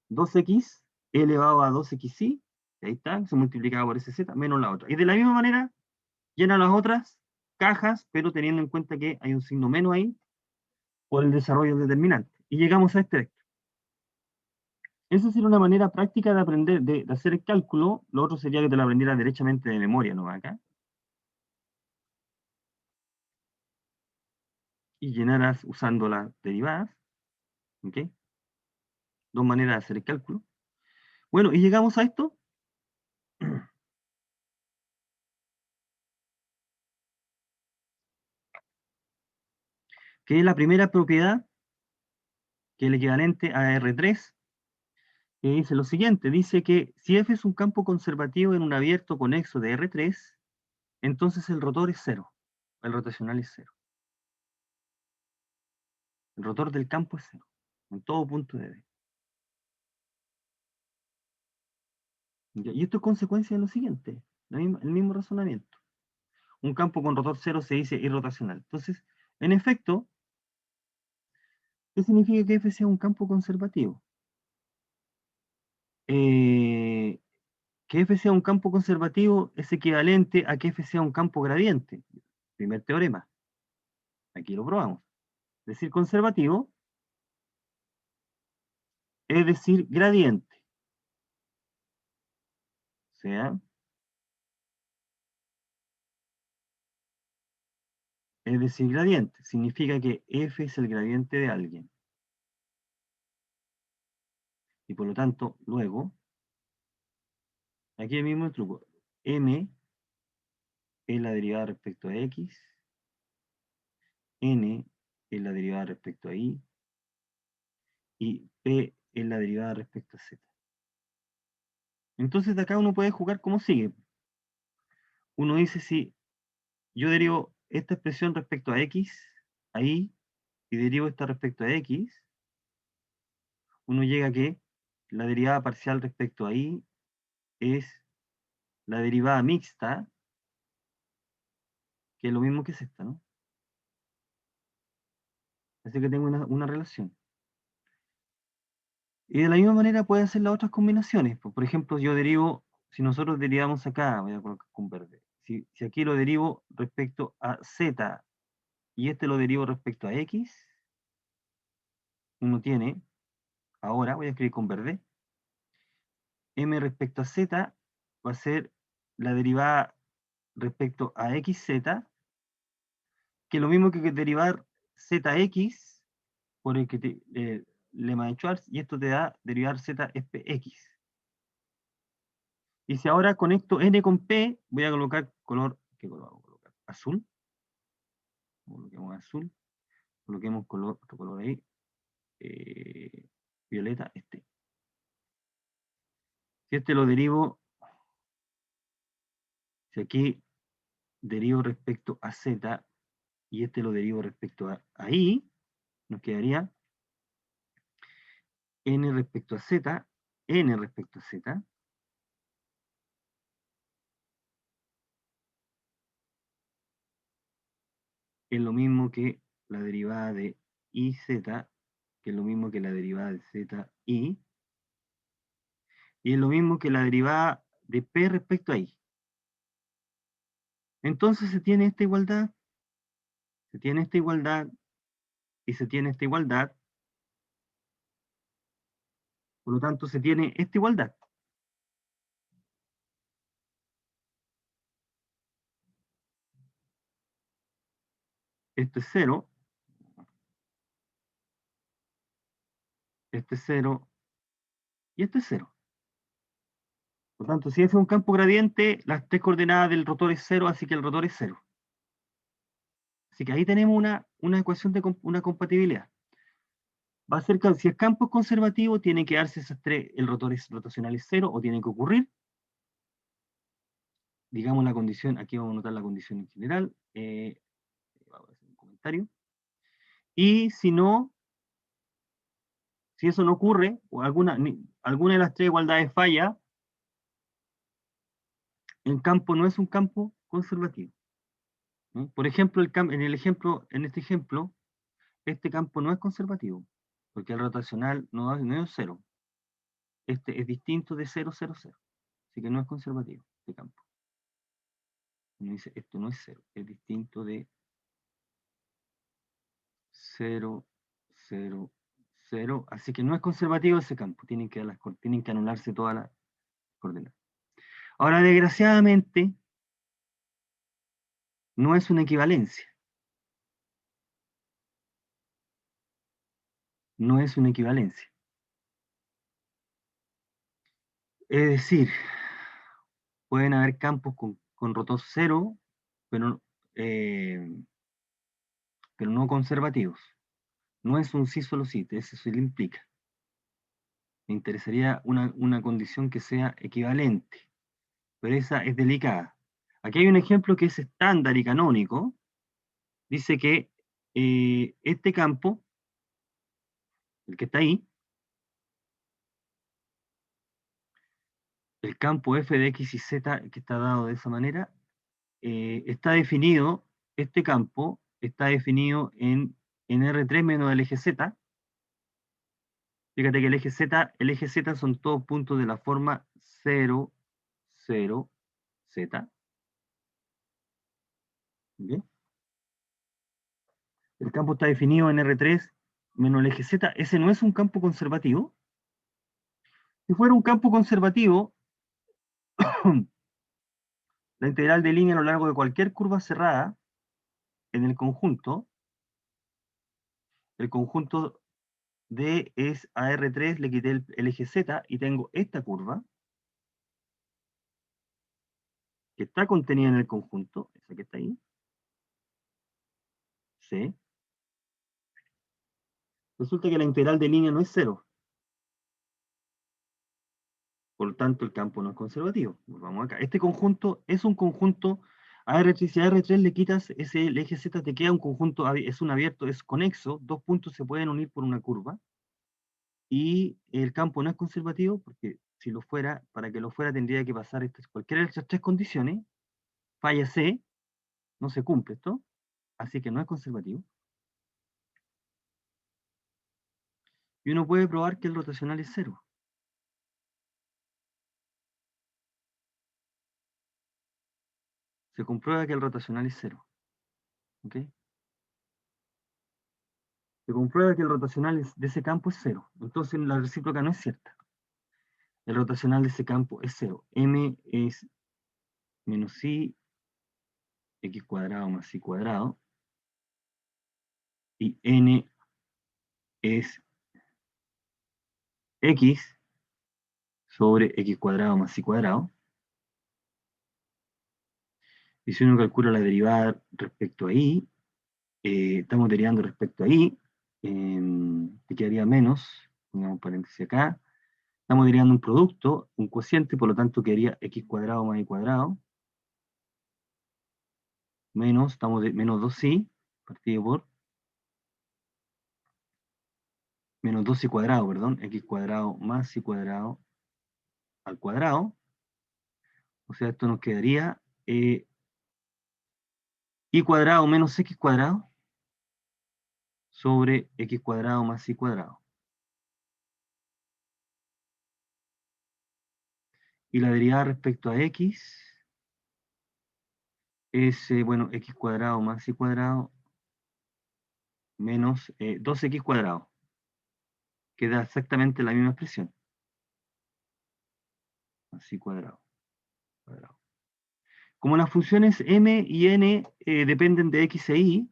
Speaker 1: 2x elevado a 2xy, ahí está, se multiplicaba por ese z, menos la otra. Y de la misma manera, llena las otras cajas, pero teniendo en cuenta que hay un signo menos ahí, por el desarrollo determinante. Y llegamos a este vector. Esa sería una manera práctica de aprender, de hacer el cálculo. Lo otro sería que te lo aprendieras derechamente de memoria, ¿no? Acá. Y llenaras usando las derivadas. ¿Ok? Dos maneras de hacer el cálculo. Bueno, y llegamos a esto. Que es la primera propiedad, que es el equivalente a R3, que dice lo siguiente, dice que si F es un campo conservativo en un abierto conexo de R3, entonces el rotor es cero, el rotacional es cero. El rotor del campo es cero, en todo punto de D. Y esto es consecuencia de lo siguiente, el mismo razonamiento. Un campo con rotor cero se dice irrotacional. Entonces, en efecto, ¿qué significa que F sea un campo conservativo? Eh, que F sea un campo conservativo es equivalente a que F sea un campo gradiente. Primer teorema. Aquí lo probamos. Decir conservativo es decir gradiente. O sea, es decir gradiente. Significa que F es el gradiente de alguien. Y por lo tanto, luego, aquí el mismo truco. M es la derivada respecto a X. N es la derivada respecto a Y. Y P es la derivada respecto a Z. Entonces de acá uno puede jugar como sigue. Uno dice si yo derivo esta expresión respecto a X, a Y, y derivo esta respecto a X, uno llega a que la derivada parcial respecto a Y es la derivada mixta que es lo mismo que es esta, ¿no? Así que tengo una relación. Y de la misma manera puede hacer las otras combinaciones. Por ejemplo, yo derivo, si nosotros derivamos acá, voy a colocar con verde. Si aquí lo derivo respecto a z y este lo derivo respecto a x, uno tiene, ahora voy a escribir con verde, m respecto a z va a ser la derivada respecto a xz, que es lo mismo que derivar zx por el que lema de Schwarz, y esto te da derivar zfx. Y si ahora conecto n con p, voy a colocar color, ¿qué color vamos a colocar? Azul. Coloquemos azul. Coloquemos color, otro color ahí. Violeta, este. Si este lo derivo, si aquí derivo respecto a z y este lo derivo respecto a i, nos quedaría n respecto a z, n respecto a z, es lo mismo que la derivada de iz, que es lo mismo que la derivada de zi, y es lo mismo que la derivada de p respecto a i. Entonces se tiene esta igualdad, se tiene esta igualdad, y se tiene esta igualdad, por lo tanto se tiene esta igualdad. Esto es 0, este es 0, y este es 0. Por lo tanto, si f es un campo gradiente, las tres coordenadas del rotor es 0, así que el rotor es 0. Así que ahí tenemos una ecuación de una compatibilidad. Va a ser que si el campo es conservativo, tiene que darse esas tres, el rotor rotacional es 0, o tiene que ocurrir, digamos la condición, aquí vamos a anotar la condición en general, vamos a hacer un comentario, y si no, si eso no ocurre, o alguna de las tres igualdades falla, el campo no es un campo conservativo, ¿no? Por ejemplo, en este ejemplo, este campo no es conservativo, porque el rotacional no es 0. Este es distinto de 0, 0, 0. Así que no es conservativo este campo. Uno dice, esto no es 0, es distinto de 0, 0, 0. Así que no es conservativo ese campo. Tienen que anularse todas las coordenadas. Ahora, desgraciadamente, no es una equivalencia. No es una equivalencia. Es decir, pueden haber campos con rotor 0, pero, pero no conservativos. No es un sí solo sí, eso sí le implica. Me interesaría una condición que sea equivalente, pero esa es delicada. Aquí hay un ejemplo que es estándar y canónico. Dice que este campo, el que está ahí, el campo f de x y z, que está dado de esa manera, está definido, este campo está definido en R3 menos el eje z. Fíjate que el eje Z son todos puntos de la forma 0, 0, Z. ¿Bien? El campo está definido en R3 menos el eje Z. Ese no es un campo conservativo. Si fuera un campo conservativo, la integral de línea a lo largo de cualquier curva cerrada en el conjunto D es a R3, le quité el eje Z y tengo esta curva que está contenida en el conjunto, esa que está ahí, C. Resulta que la integral de línea no es 0. Por lo tanto, el campo no es conservativo. Volvamos acá. Este conjunto es un conjunto AR3. Si a R3 le quitas el eje Z, te queda un conjunto, es un abierto, es conexo. Dos puntos se pueden unir por una curva. Y el campo no es conservativo porque si lo fuera, para que lo fuera tendría que pasar cualquiera de estas tres condiciones. Falla C. No se cumple esto, así que no es conservativo. Y uno puede probar que el rotacional es cero. Se comprueba que el rotacional es cero. ¿Ok? Se comprueba que el rotacional de ese campo es cero. Entonces la recíproca no es cierta. El rotacional de ese campo es cero. M es menos I, X cuadrado más Y cuadrado. Y N es X sobre X cuadrado más Y cuadrado. Y si uno calcula la derivada respecto a I, estamos derivando respecto a I, te quedaría menos, pongamos paréntesis acá, estamos derivando un producto, un cociente, por lo tanto quedaría X cuadrado más Y cuadrado, menos, estamos de menos 2i, partido por menos 2i cuadrado, perdón, X cuadrado más Y cuadrado al cuadrado, o sea, esto nos quedaría Y cuadrado menos X cuadrado sobre X cuadrado más Y cuadrado. Y la derivada respecto a X es, bueno, X cuadrado más Y cuadrado menos 2X cuadrado, que da exactamente la misma expresión. Así cuadrado, cuadrado. Como las funciones m y n dependen de x e y,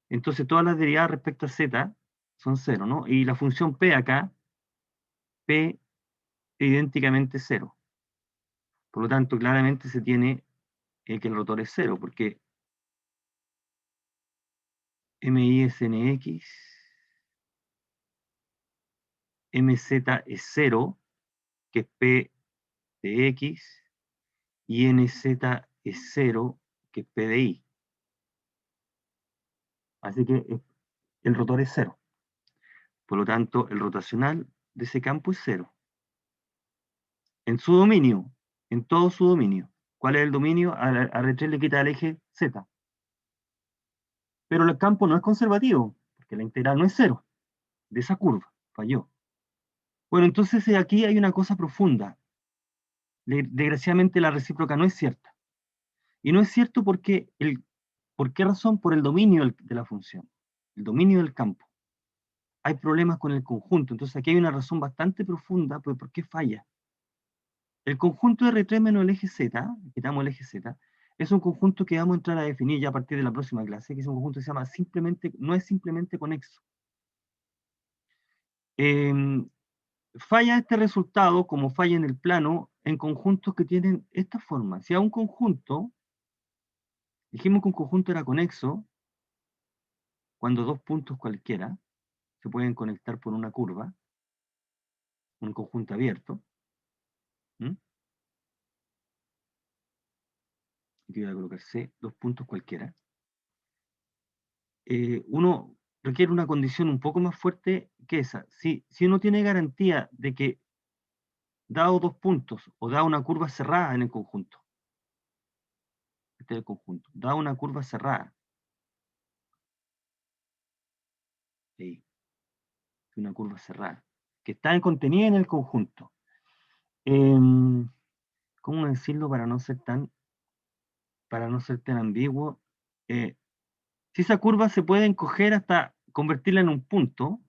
Speaker 1: entonces todas las derivadas respecto a z son cero, ¿no? Y la función p acá, p es idénticamente cero. Por lo tanto, claramente se tiene que el rotor es cero, porque mi es nx, mz es cero, que es p de x, y nz es cero, que es p de y. Así que el rotor es cero. Por lo tanto, el rotacional de ese campo es cero. En su dominio, en todo su dominio. ¿Cuál es el dominio? A R3 le quita el eje Z. Pero el campo no es conservativo, porque la integral no es cero, de esa curva, falló. Bueno, entonces aquí hay una cosa profunda. Desgraciadamente la recíproca no es cierta. Y no es cierto porque, ¿por qué razón? Por el dominio de la función, el dominio del campo. Hay problemas con el conjunto, entonces aquí hay una razón bastante profunda por qué falla. El conjunto R3 menos el eje Z, quitamos el eje Z, es un conjunto que vamos a entrar a definir ya a partir de la próxima clase, que es un conjunto que se llama simplemente, no es simplemente conexo. Falla este resultado, como falla en el plano, en conjuntos que tienen esta forma. Si a un conjunto, dijimos que un conjunto era conexo, cuando dos puntos cualquiera se pueden conectar por una curva, un conjunto abierto. Aquí voy a colocar C, dos puntos cualquiera. Uno requiere una condición un poco más fuerte que esa. Si uno tiene garantía de que, dado dos puntos, o da una curva cerrada en el conjunto, este es el conjunto, da una curva cerrada, sí, una curva cerrada, que está contenida en el conjunto. ¿Cómo decirlo para no ser tan ambiguo? Si esa curva se puede encoger hasta convertirla en un punto, o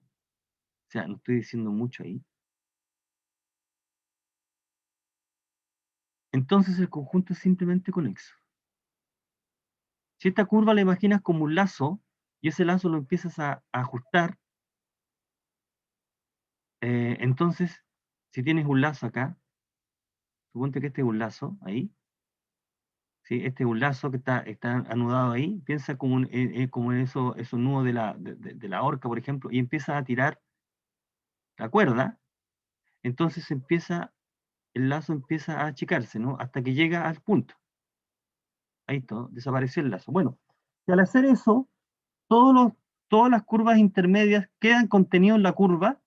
Speaker 1: sea, no estoy diciendo mucho ahí, entonces el conjunto es simplemente conexo. Si esta curva la imaginas como un lazo, y ese lazo lo empiezas a ajustar, entonces, si tienes un lazo acá, suponte que este es un lazo, ahí, ¿sí? Este es un lazo que está anudado ahí, piensa como, como en esos nudos de la horca, por ejemplo, y empieza a tirar la cuerda, entonces el lazo empieza a achicarse, ¿no? Hasta que llega al punto. Ahí está, desapareció el lazo. Bueno, y al hacer eso, todas las curvas intermedias quedan contenidas en la curva,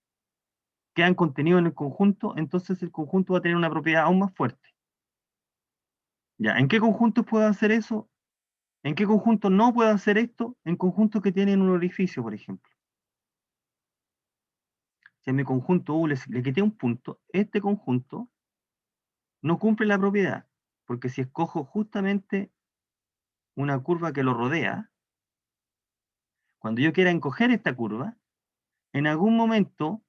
Speaker 1: quedan contenidos en el conjunto, entonces el conjunto va a tener una propiedad aún más fuerte. Ya, ¿en qué conjuntos puedo hacer eso? ¿En qué conjunto no puedo hacer esto? En conjuntos que tienen un orificio, por ejemplo. Si a mi conjunto U le quité un punto, este conjunto no cumple la propiedad, porque si escojo justamente una curva que lo rodea, cuando yo quiera encoger esta curva, en algún momento,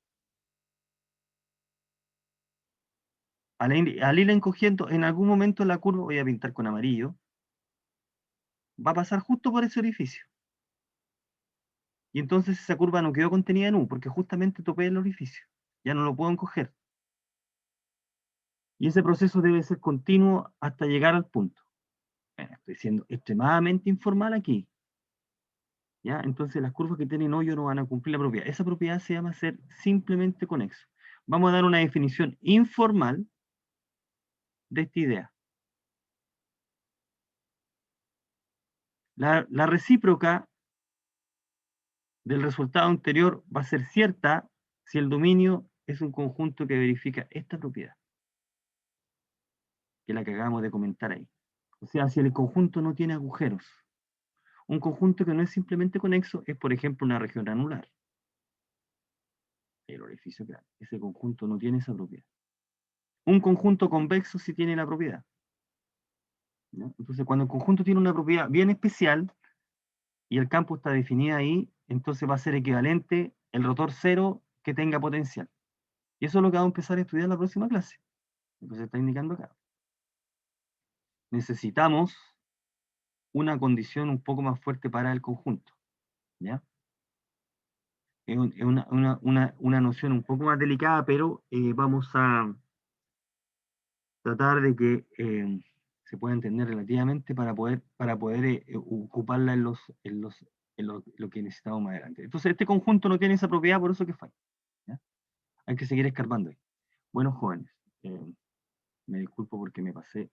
Speaker 1: al ir encogiendo, en algún momento la curva, voy a pintar con amarillo, va a pasar justo por ese orificio. Y entonces esa curva no quedó contenida en U, porque justamente topé el orificio. Ya no lo puedo encoger. Y ese proceso debe ser continuo hasta llegar al punto. Bueno, estoy siendo extremadamente informal aquí. ¿Ya? Entonces las curvas que tienen hoyo no van a cumplir la propiedad. Esa propiedad se llama ser simplemente conexo. Vamos a dar una definición informal de esta idea. La recíproca del resultado anterior va a ser cierta si el dominio es un conjunto que verifica esta propiedad, que es la que acabamos de comentar ahí. O sea, si el conjunto no tiene agujeros. Un conjunto que no es simplemente conexo es, por ejemplo, una región anular. El orificio grande. Ese conjunto no tiene esa propiedad. Un conjunto convexo sí tiene la propiedad. ¿No? Entonces, cuando el conjunto tiene una propiedad bien especial y el campo está definido ahí, entonces va a ser equivalente el rotor cero que tenga potencial. Y eso es lo que vamos a empezar a estudiar en la próxima clase. Lo que se está indicando acá. Necesitamos una condición un poco más fuerte para el conjunto. ¿Ya? Es una noción un poco más delicada, pero vamos a tratar de que se pueda entender relativamente para poder ocuparla en lo que necesitamos más adelante. Entonces, este conjunto no tiene esa propiedad, por eso que falla. ¿Ya? Hay que seguir escarbando ahí. Bueno, jóvenes, me disculpo porque me pasé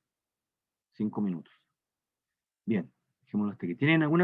Speaker 1: 5 minutos. Bien, dejémoslo hasta aquí. ¿Tienen alguna